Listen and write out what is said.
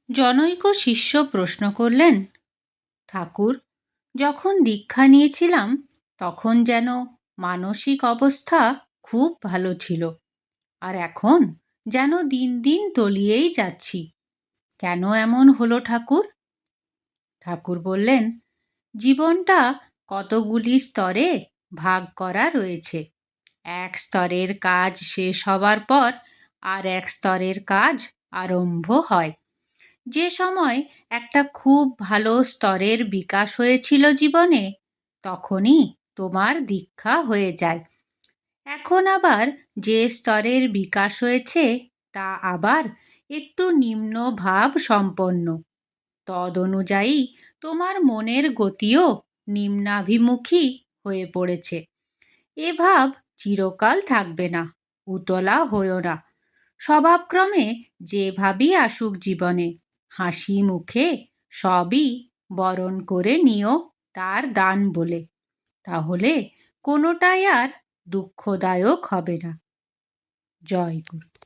জনৈক শিষ্য প্রশ্ন করলেন, ঠাকুর, যখন দীক্ষা নিয়েছিলাম তখন যেন মানসিক অবস্থা খুব ভালো ছিল, আর এখন যেন দিন দিন তলিয়েই যাচ্ছি। কেন এমন হলো ঠাকুর? ঠাকুর বললেন, জীবনটা কতগুলি স্তরে ভাগ করা রয়েছে। এক স্তরের কাজ শেষ হবার পর আর এক স্তরের কাজ আরম্ভ হয়। যে সময় একটা খুব ভালো স্তরের বিকাশ হয়েছিল জীবনে, তখনই তোমার দীক্ষা হয়ে যায়। এখন আবার যে স্তরের বিকাশ হয়েছে তা আবার একটু নিম্ন ভাব সম্পন্ন। তদ অনুযায়ী তোমার মনের গতিও নিম্নাভিমুখী হয়ে পড়েছে। এ ভাব চিরকাল থাকবে না, উতলা হইও না। স্বভাবক্রমে যে ভাবই আসুক জীবনে, হাসি মুখে সবই বরণ করে নিও তার দান বলে। তাহলে কোনোটাই আর দুঃখদায়ক হবে না। জয় গুরু।